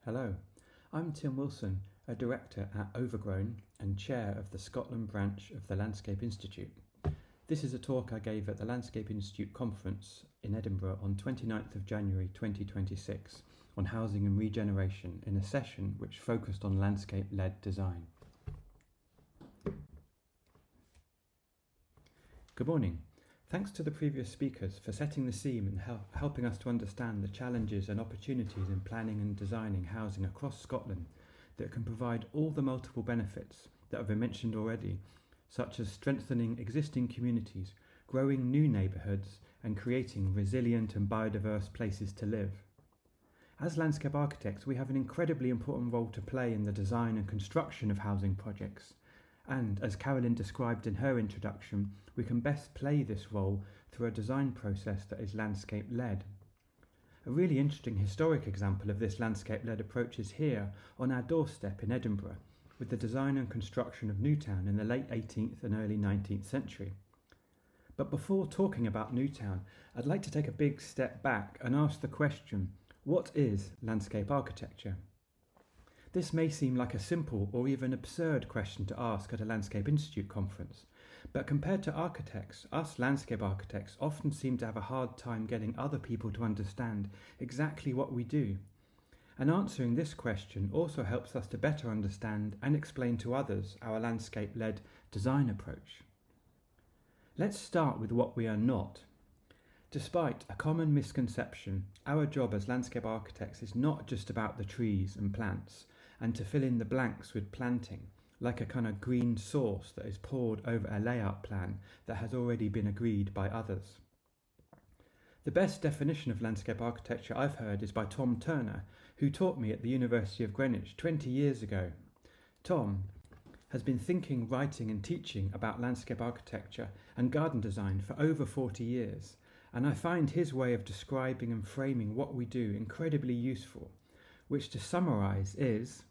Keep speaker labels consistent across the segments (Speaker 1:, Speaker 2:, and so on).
Speaker 1: Hello, I'm Tim Wilson, a director at Overgrown and chair of the Scotland branch of the Landscape Institute. This is a talk I gave at the Landscape Institute conference in Edinburgh on 29th of January 2026 on housing and regeneration in a session which focused on landscape-led design. Good morning. Thanks to the previous speakers for setting the scene and helping us to understand the challenges and opportunities in planning and designing housing across Scotland that can provide all the multiple benefits that have been mentioned already, such as strengthening existing communities, growing new neighbourhoods, and creating resilient and biodiverse places to live. As landscape architects, we have an incredibly important role to play in the design and construction of housing projects. And, as Carolyn described in her introduction, we can best play this role through a design process that is landscape-led. A really interesting historic example of this landscape-led approach is here on our doorstep in Edinburgh, with the design and construction of New Town in the late 18th and early 19th century. But before talking about New Town, I'd like to take a big step back and ask the question, what is landscape architecture? This may seem like a simple or even absurd question to ask at a Landscape Institute conference, but compared to architects, us landscape architects often seem to have a hard time getting other people to understand exactly what we do. And answering this question also helps us to better understand and explain to others our landscape-led design approach. Let's start with what we are not. Despite a common misconception, our job as landscape architects is not just about the trees and plants, and to fill in the blanks with planting, like a kind of green sauce that is poured over a layout plan that has already been agreed by others. The best definition of landscape architecture I've heard is by Tom Turner, who taught me at the University of Greenwich 20 years ago. Tom has been thinking, writing and teaching about landscape architecture and garden design for over 40 years, and I find his way of describing and framing what we do incredibly useful, which to summarise is: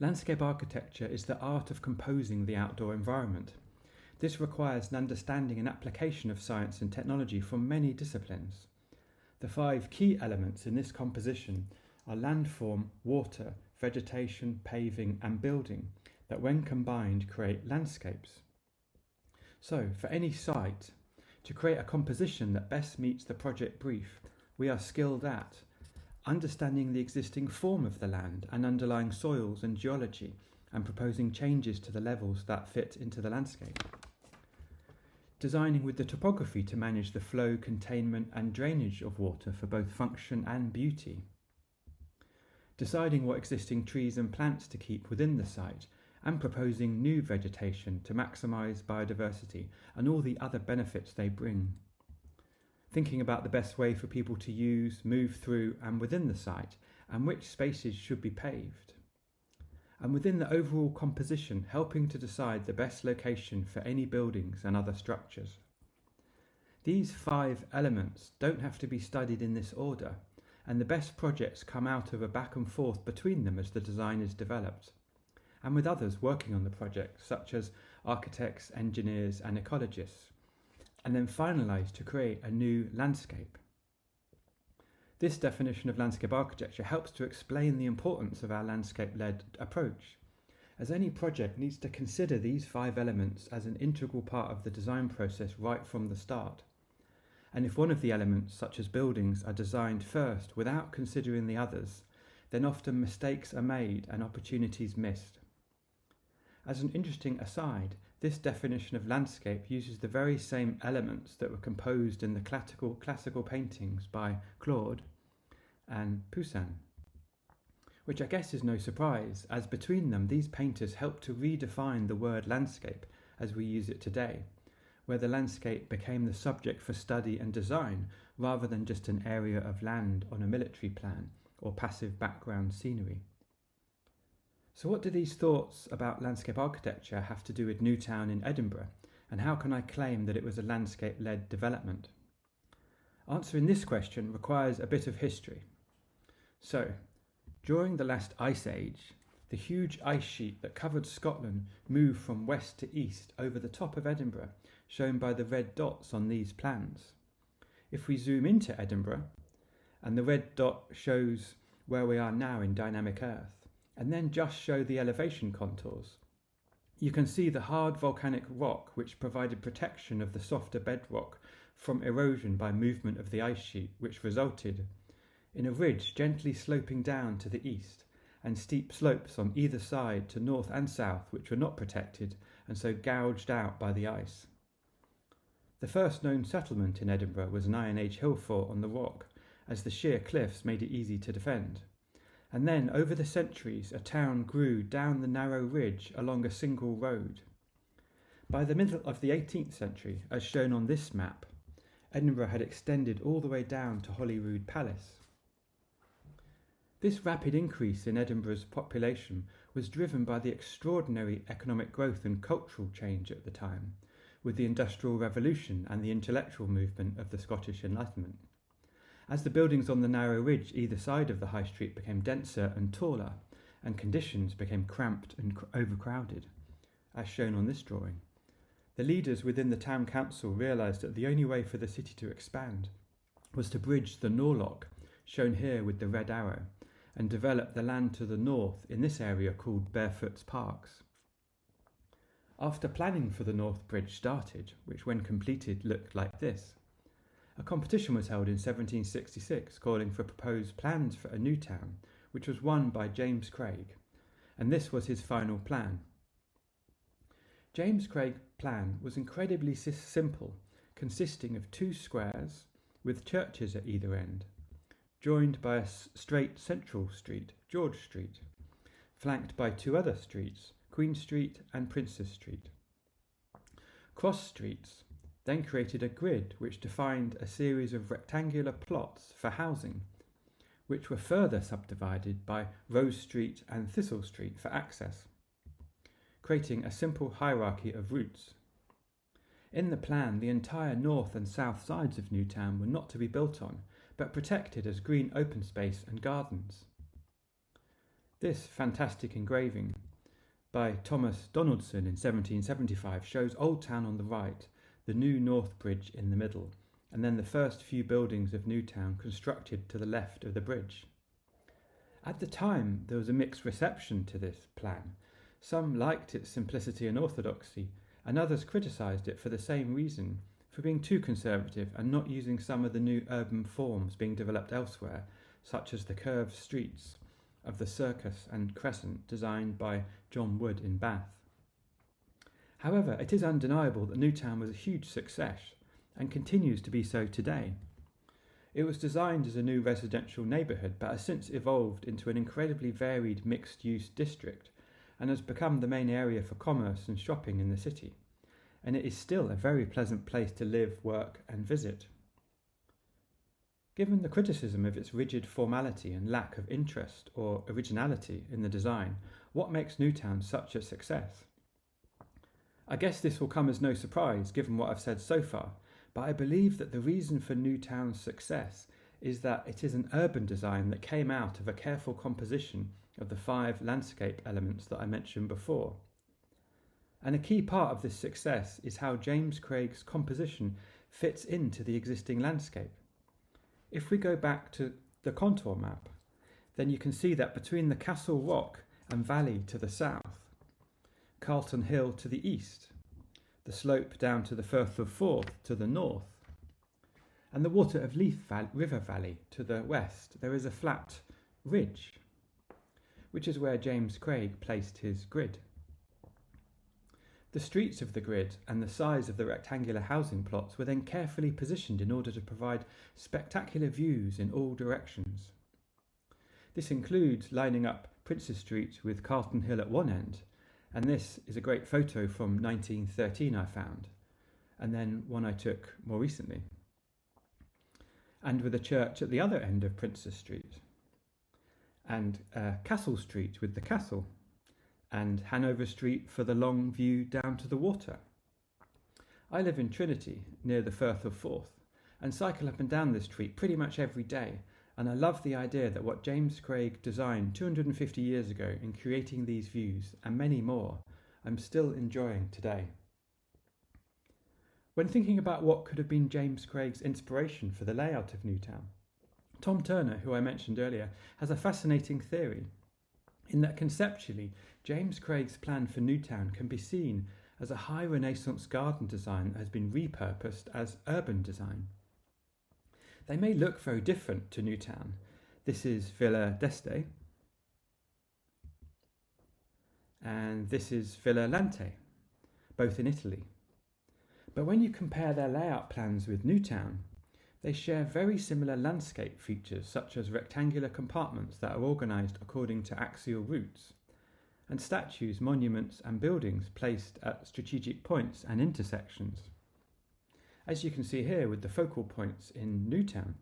Speaker 1: landscape architecture is the art of composing the outdoor environment. This requires an understanding and application of science and technology from many disciplines. The 5 key elements in this composition are landform, water, vegetation, paving and building that when combined create landscapes. So for any site, to create a composition that best meets the project brief, we are skilled at understanding the existing form of the land and underlying soils and geology, and proposing changes to the levels that fit into the landscape. Designing with the topography to manage the flow, containment and drainage of water for both function and beauty. Deciding what existing trees and plants to keep within the site, and proposing new vegetation to maximise biodiversity and all the other benefits they bring. Thinking about the best way for people to use, move through and within the site, and which spaces should be paved. And within the overall composition, helping to decide the best location for any buildings and other structures. These 5 elements don't have to be studied in this order, and the best projects come out of a back and forth between them as the design is developed, and with others working on the project, such as architects, engineers and ecologists, and then finalised to create a new landscape. This definition of landscape architecture helps to explain the importance of our landscape-led approach, as any project needs to consider these 5 elements as an integral part of the design process right from the start. And if one of the elements, such as buildings, are designed first without considering the others, then often mistakes are made and opportunities missed. As an interesting aside, this definition of landscape uses the very same elements that were composed in the classical paintings by Claude and Poussin, which I guess is no surprise, as between them these painters helped to redefine the word landscape as we use it today, where the landscape became the subject for study and design rather than just an area of land on a military plan or passive background scenery. So what do these thoughts about landscape architecture have to do with New Town in Edinburgh, and how can I claim that it was a landscape-led development? Answering this question requires a bit of history. So, during the last ice age, the huge ice sheet that covered Scotland moved from west to east over the top of Edinburgh, shown by the red dots on these plans. If we zoom into Edinburgh, and the red dot shows where we are now in dynamic Earth, and then just show the elevation contours. You can see the hard volcanic rock which provided protection of the softer bedrock from erosion by movement of the ice sheet, which resulted in a ridge gently sloping down to the east, and steep slopes on either side to north and south which were not protected and so gouged out by the ice. The first known settlement in Edinburgh was an Iron Age hill fort on the rock, as the sheer cliffs made it easy to defend. And then, over the centuries, a town grew down the narrow ridge along a single road. By the middle of the 18th century, as shown on this map, Edinburgh had extended all the way down to Holyrood Palace. This rapid increase in Edinburgh's population was driven by the extraordinary economic growth and cultural change at the time, with the Industrial Revolution and the intellectual movement of the Scottish Enlightenment. As the buildings on the narrow ridge either side of the High Street became denser and taller, and conditions became cramped and overcrowded, as shown on this drawing, the leaders within the town council realised that the only way for the city to expand was to bridge the Norloch, shown here with the red arrow, and develop the land to the north in this area called Barefoot's Parks. After planning for the North Bridge started, which when completed looked like this, a competition was held in 1766 calling for proposed plans for a new town, which was won by James Craig, and this was his final plan. James Craig's plan was incredibly simple, consisting of 2 squares with churches at either end, joined by a straight central street, George Street, flanked by 2 other streets, Queen Street and Princess Street. Cross streets then created a grid which defined a series of rectangular plots for housing, which were further subdivided by Rose Street and Thistle Street for access, creating a simple hierarchy of routes. In the plan, the entire north and south sides of New Town were not to be built on, but protected as green open space and gardens. This fantastic engraving by Thomas Donaldson in 1775 shows Old Town on the right, the new North Bridge in the middle, and then the first few buildings of New Town constructed to the left of the bridge. At the time, there was a mixed reception to this plan. Some liked its simplicity and orthodoxy, and others criticised it for the same reason, for being too conservative and not using some of the new urban forms being developed elsewhere, such as the curved streets of the Circus and Crescent designed by John Wood in Bath. However, it is undeniable that New Town was a huge success and continues to be so today. It was designed as a new residential neighbourhood but has since evolved into an incredibly varied mixed-use district and has become the main area for commerce and shopping in the city, and it is still a very pleasant place to live, work and visit. Given the criticism of its rigid formality and lack of interest or originality in the design, what makes New Town such a success? I guess this will come as no surprise given what I've said so far, but I believe that the reason for New Town's success is that it is an urban design that came out of a careful composition of the 5 landscape elements that I mentioned before. And a key part of this success is how James Craig's composition fits into the existing landscape. If we go back to the contour map, then you can see that between the Castle Rock and Valley to the south, Carlton Hill to the east, the slope down to the Firth of Forth to the north, and the Water of Leith River Valley to the west, there is a flat ridge, which is where James Craig placed his grid. The streets of the grid and the size of the rectangular housing plots were then carefully positioned in order to provide spectacular views in all directions. This includes lining up Princess Street with Carlton Hill at one end, and this is a great photo from 1913 I found, and then one I took more recently, and with a church at the other end of Princess Street, and Castle Street with the castle, and Hanover Street for the long view down to the water. I live in Trinity, near the Firth of Forth, and cycle up and down this street pretty much every day, and I love the idea that what James Craig designed 250 years ago in creating these views, and many more, I'm still enjoying today. When thinking about what could have been James Craig's inspiration for the layout of New Town, Tom Turner, who I mentioned earlier, has a fascinating theory in that conceptually, James Craig's plan for New Town can be seen as a high Renaissance garden design that has been repurposed as urban design. They may look very different to New Town. This is Villa d'Este, and this is Villa Lante, both in Italy. But when you compare their layout plans with New Town, they share very similar landscape features such as rectangular compartments that are organised according to axial routes, and statues, monuments and buildings placed at strategic points and intersections, as you can see here with the focal points in New Town.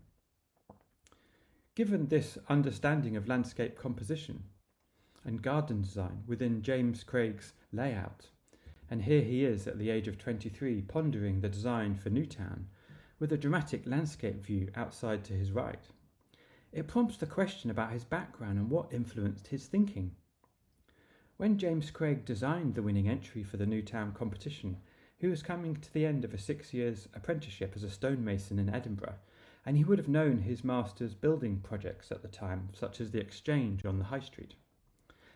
Speaker 1: Given this understanding of landscape composition and garden design within James Craig's layout, and here he is at the age of 23 pondering the design for New Town with a dramatic landscape view outside to his right, it prompts the question about his background and what influenced his thinking. When James Craig designed the winning entry for the New Town competition, he was coming to the end of a 6 years apprenticeship as a stonemason in Edinburgh, and he would have known his master's building projects at the time, such as the Exchange on the High Street,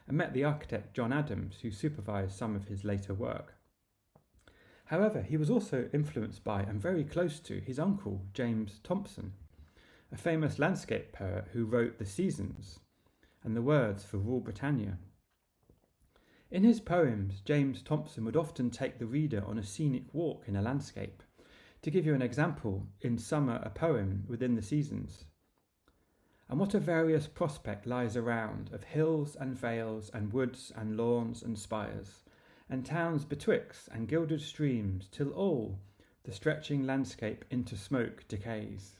Speaker 1: and met the architect John Adams, who supervised some of his later work. However, he was also influenced by and very close to his uncle, James Thomson, a famous landscape poet who wrote The Seasons and the words for Rule Britannia. In his poems, James Thomson would often take the reader on a scenic walk in a landscape. To give you an example, in Summer, a poem within The Seasons. And what a various prospect lies around of hills and vales and woods and lawns and spires, and towns betwixt and gilded streams, till all the stretching landscape into smoke decays.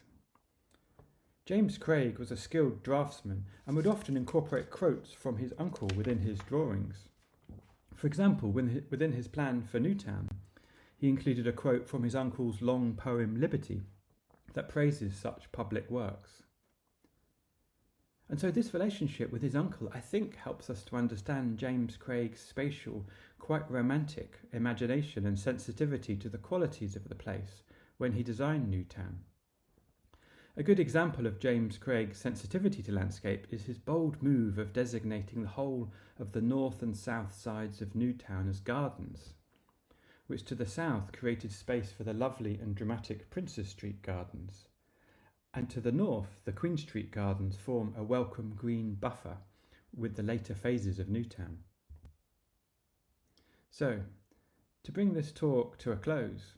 Speaker 1: James Craig was a skilled draftsman and would often incorporate quotes from his uncle within his drawings. For example, within his plan for New Town, he included a quote from his uncle's long poem Liberty that praises such public works. And so this relationship with his uncle, I think, helps us to understand James Craig's spatial, quite romantic imagination and sensitivity to the qualities of the place when he designed New Town. A good example of James Craig's sensitivity to landscape is his bold move of designating the whole of the north and south sides of New Town as gardens, which to the south created space for the lovely and dramatic Princes Street Gardens, and to the north the Queen Street Gardens form a welcome green buffer with the later phases of New Town. So, to bring this talk to a close,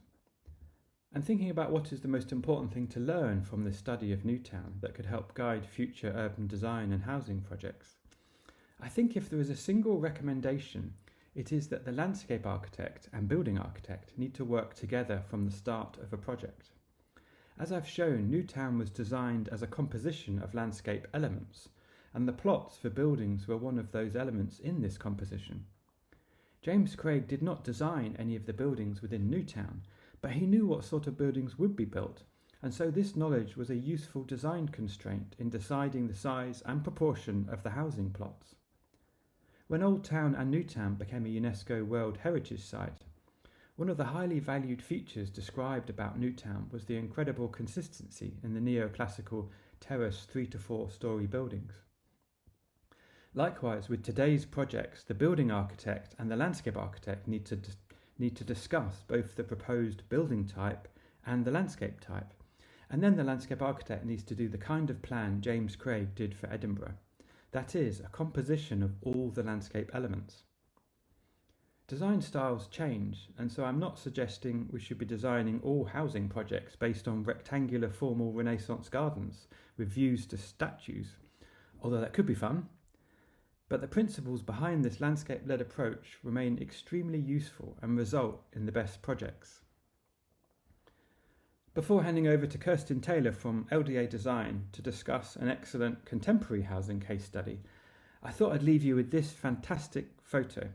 Speaker 1: and thinking about what is the most important thing to learn from this study of New Town that could help guide future urban design and housing projects, I think if there is a single recommendation, it is that the landscape architect and building architect need to work together from the start of a project. As I've shown, New Town was designed as a composition of landscape elements, and the plots for buildings were one of those elements in this composition. James Craig did not design any of the buildings within New Town, but he knew what sort of buildings would be built, and so this knowledge was a useful design constraint in deciding the size and proportion of the housing plots. When Old Town and New Town became a UNESCO World Heritage Site, one of the highly valued features described about New Town was the incredible consistency in the neoclassical terrace 3 to 4 story buildings. Likewise, with today's projects, the building architect and the landscape architect need to discuss both the proposed building type and the landscape type, and then the landscape architect needs to do the kind of plan James Craig did for Edinburgh, that is, a composition of all the landscape elements. Design styles change, and so I'm not suggesting we should be designing all housing projects based on rectangular formal Renaissance gardens with views to statues, although that could be fun. But the principles behind this landscape-led approach remain extremely useful and result in the best projects. Before handing over to Kirsten Taylor from LDA Design to discuss an excellent contemporary housing case study, I thought I'd leave you with this fantastic photo,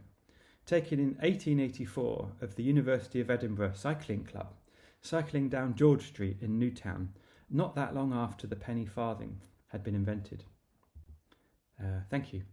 Speaker 1: taken in 1884 of the University of Edinburgh Cycling Club, cycling down George Street in New Town, not that long after the penny farthing had been invented. Thank you.